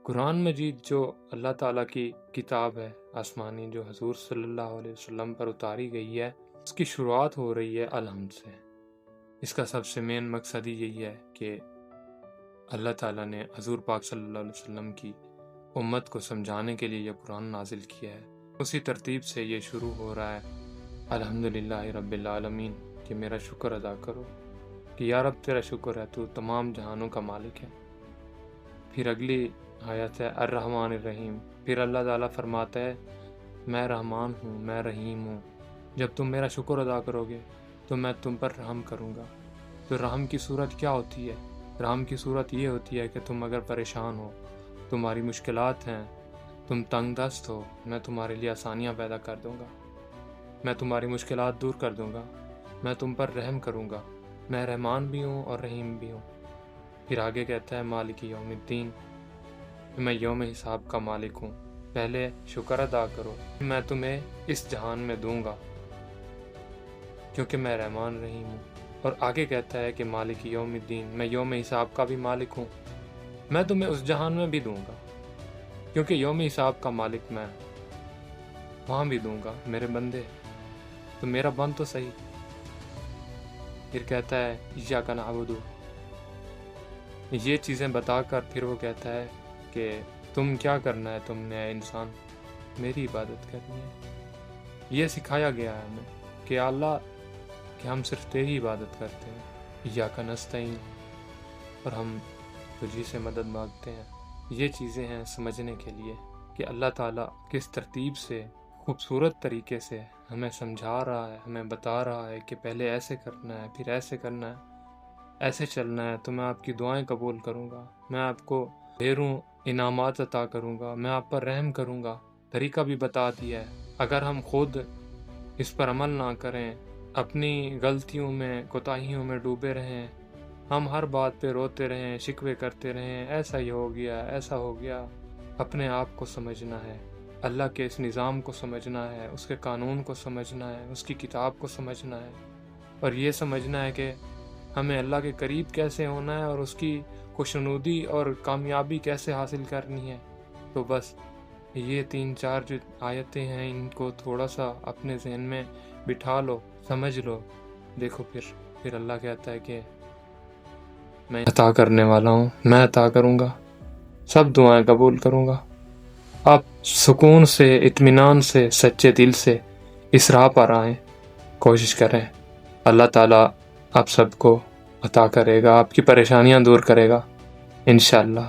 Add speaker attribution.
Speaker 1: قرآن مجید جو اللہ تعالیٰ کی کتاب ہے آسمانی، جو حضور صلی اللہ علیہ وسلم پر اتاری گئی ہے، اس کی شروعات ہو رہی ہے الحمد سے۔ اس کا سب سے مین مقصد ہی یہی ہے کہ اللہ تعالیٰ نے حضور پاک صلی اللہ علیہ وسلم کی امت کو سمجھانے کے لیے یہ قرآن نازل کیا ہے۔ اسی ترتیب سے یہ شروع ہو رہا ہے الحمدللہ رب العالمین، کہ میرا شکر ادا کرو، کہ یا رب تیرا شکر ہے، تو تمام جہانوں کا مالک ہے۔ پھر اگلی آیت ہے الرحمن الرحیم، پھر اللہ تعالیٰ فرماتا ہے میں رحمان ہوں، میں رحیم ہوں، جب تم میرا شکر ادا کرو گے تو میں تم پر رحم کروں گا۔ تو رحم کی صورت کیا ہوتی ہے؟ رحم کی صورت یہ ہوتی ہے کہ تم اگر پریشان ہو، تمہاری مشکلات ہیں، تم تنگ دست ہو، میں تمہارے لیے آسانیاں پیدا کر دوں گا، میں تمہاری مشکلات دور کر دوں گا، میں تم پر رحم کروں گا، میں رحمان بھی ہوں اور رحیم بھی ہوں۔ پھر آگے کہتا ہے مالک یوم الدین، میں یوم حساب کا مالک ہوں، پہلے شکر ادا کرو، میں تمہیں اس جہان میں دوں گا کیونکہ میں رحمان رحیم ہوں۔ اور آگے کہتا ہے کہ مالک یوم الدین، میں یوم حساب کا بھی مالک ہوں، میں تمہیں اس جہان میں بھی دوں گا کیونکہ یوم حساب کا مالک میں وہاں بھی دوں گا میرے بندے، تو میرا بند تو صحیح۔ پھر کہتا ہے ایاک نعبد، یہ چیزیں بتا کر پھر وہ کہتا ہے کہ تم کیا کرنا ہے، تم نے اے انسان میری عبادت کرنی ہے۔ یہ سکھایا گیا ہے ہمیں کہ اللہ کہ ہم صرف تیری عبادت کرتے ہیں، ایاک نستعین، اور ہم تجھی سے مدد مانگتے ہیں۔ یہ چیزیں ہیں سمجھنے کے لیے کہ اللہ تعالیٰ کس ترتیب سے خوبصورت طریقے سے ہمیں سمجھا رہا ہے، ہمیں بتا رہا ہے کہ پہلے ایسے کرنا ہے، پھر ایسے کرنا ہے، ایسے چلنا ہے تو میں آپ کی دعائیں قبول کروں گا، میں آپ کو ڈھیروں انعامات عطا کروں گا، میں آپ پر رحم کروں گا۔ طریقہ بھی بتا دیا ہے۔ اگر ہم خود اس پر عمل نہ کریں، اپنی غلطیوں میں کوتاہیوں میں ڈوبے رہیں، ہم ہر بات پہ روتے رہیں، شکوے کرتے رہیں، ایسا ہی ہو گیا، ایسا ہو گیا، اپنے آپ کو سمجھنا ہے، اللہ کے اس نظام کو سمجھنا ہے، اس کے قانون کو سمجھنا ہے، اس کی کتاب کو سمجھنا ہے، اور یہ سمجھنا ہے کہ ہمیں اللہ کے قریب کیسے ہونا ہے اور اس کی خوشنودی اور کامیابی کیسے حاصل کرنی ہے۔ تو بس یہ 3-4 جو آیتیں ہیں، ان کو تھوڑا سا اپنے ذہن میں بٹھا لو، سمجھ لو، دیکھو پھر اللہ کہتا ہے کہ میں عطا کرنے والا ہوں، میں عطا کروں گا، سب دعائیں قبول کروں گا۔ آپ سکون سے، اطمینان سے، سچے دل سے اس راہ پر آئیں، کوشش کریں، اللہ تعالیٰ آپ سب کو عطا کرے گا، آپ کی پریشانیاں دور کرے گا انشاءاللہ۔